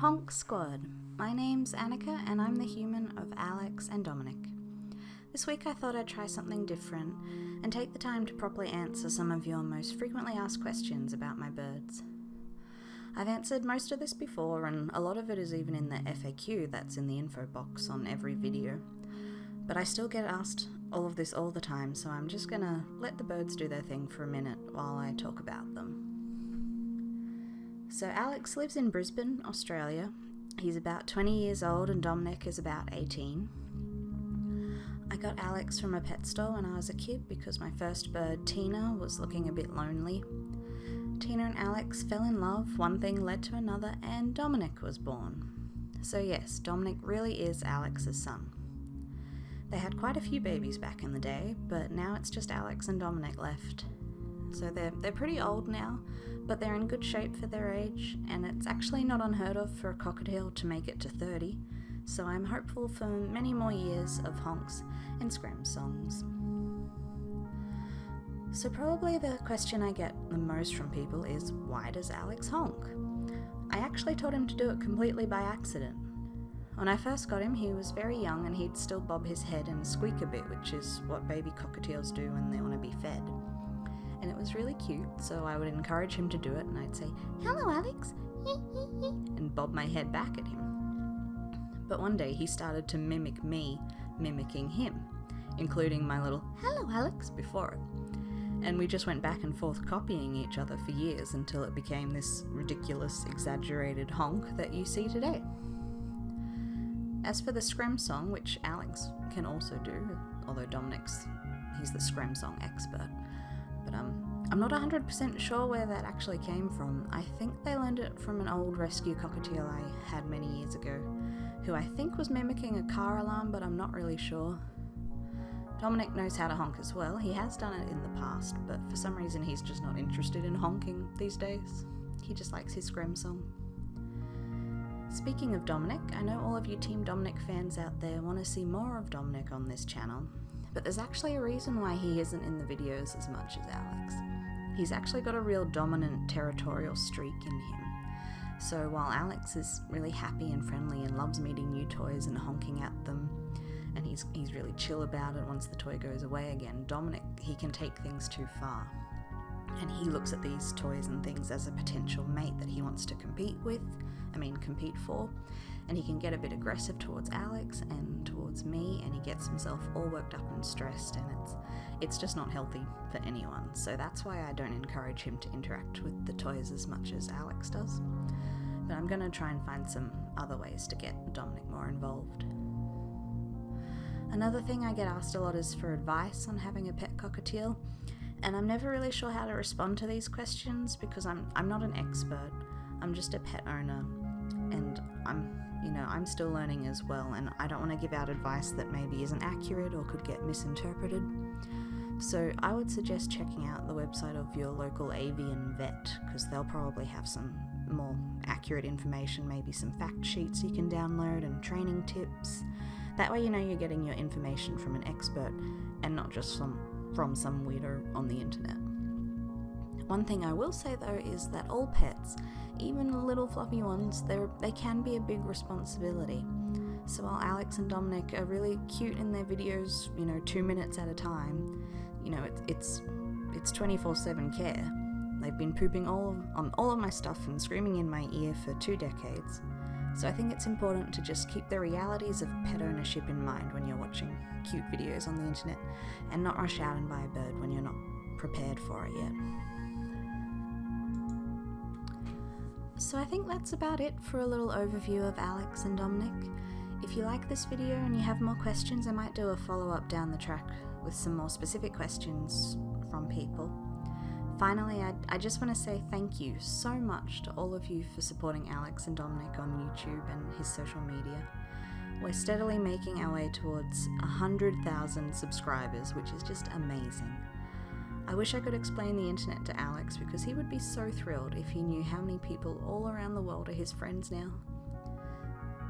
Honk Squad. My name's Annika and I'm the human of Alex and Dominic. This week I thought I'd try something different and take the time to properly answer some of your most frequently asked questions about my birds. I've answered most of this before, and a lot of it is even in the FAQ that's in the info box on every video. But I still get asked all of this all the time, so I'm just gonna let the birds do their thing for a minute while I talk about them. So Alex lives in Brisbane, Australia. He's about 20 years old and Dominic is about 18. I got Alex from a pet store when I was a kid because my first bird, Tina, was looking a bit lonely. Tina and Alex fell in love, one thing led to another, and Dominic was born. So yes, Dominic really is Alex's son. They had quite a few babies back in the day, but now it's just Alex and Dominic left. So they're pretty old now, but they're in good shape for their age, and it's actually not unheard of for a cockatiel to make it to 30, so I'm hopeful for many more years of honks and scream songs. So probably the question I get the most from people is, why does Alex honk? I actually taught him to do it completely by accident. When I first got him, he was very young and he'd still bob his head and squeak a bit, which is what baby cockatiels do when they want to be fed. And it was really cute, so I would encourage him to do it and I'd say, "Hello Alex," and bob my head back at him. But one day he started to mimic me mimicking him, including my little "Hello Alex" before it. And we just went back and forth copying each other for years until it became this ridiculous, exaggerated honk that you see today. As for the scream song, which Alex can also do, although he's the scream song expert, but I'm not 100% sure where that actually came from. I think they learned it from an old rescue cockatiel I had many years ago, who I think was mimicking a car alarm, but I'm not really sure. Dominic knows how to honk as well. He has done it in the past, but for some reason he's just not interested in honking these days. He just likes his scream song. Speaking of Dominic, I know all of you Team Dominic fans out there want to see more of Dominic on this channel, but there's actually a reason why he isn't in the videos as much as Alex. He's actually got a real dominant territorial streak in him. So while Alex is really happy and friendly and loves meeting new toys and honking at them, and he's really chill about it once the toy goes away again, Dominic, he can take things too far. And he looks at these toys and things as a potential mate that he wants to compete for, and he can get a bit aggressive towards Alex and towards me, and he gets himself all worked up and stressed, and it's just not healthy for anyone. So that's why I don't encourage him to interact with the toys as much as Alex does. But I'm going to try and find some other ways to get Dominic more involved. Another thing I get asked a lot is for advice on having a pet cockatiel, and I'm never really sure how to respond to these questions because I'm not an expert. I'm just a pet owner, and I'm still learning as well, and I don't want to give out advice that maybe isn't accurate or could get misinterpreted. So I would suggest checking out the website of your local avian vet, because they'll probably have some more accurate information, maybe some fact sheets you can download and training tips. That way you know you're getting your information from an expert and not just from some weirdo on the internet. One thing I will say though is that all pets, even little fluffy ones, they can be a big responsibility. So while Alex and Dominic are really cute in their videos, 2 minutes at a time, it's 24/7 care. They've been pooping on all of my stuff and screaming in my ear for 2 decades. So I think it's important to just keep the realities of pet ownership in mind when you're watching cute videos on the internet, and not rush out and buy a bird when you're not prepared for it yet. So I think that's about it for a little overview of Alex and Dominic. If you like this video and you have more questions, I might do a follow-up down the track with some more specific questions from people. Finally, I just want to say thank you so much to all of you for supporting Alex and Dominic on YouTube and his social media. We're steadily making our way towards 100,000 subscribers, which is just amazing. I wish I could explain the internet to Alex because he would be so thrilled if he knew how many people all around the world are his friends now.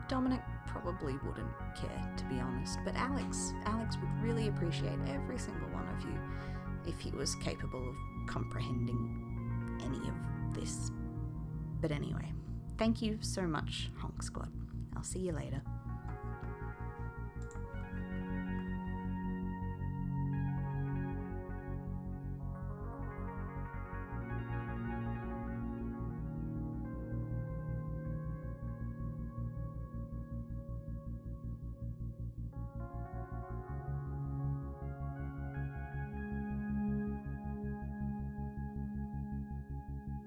Dominic probably wouldn't care, to be honest, but Alex would really appreciate every single one of you if he was capable of comprehending any of this. But anyway, Thank you so much, Honk Squad. I'll see you later.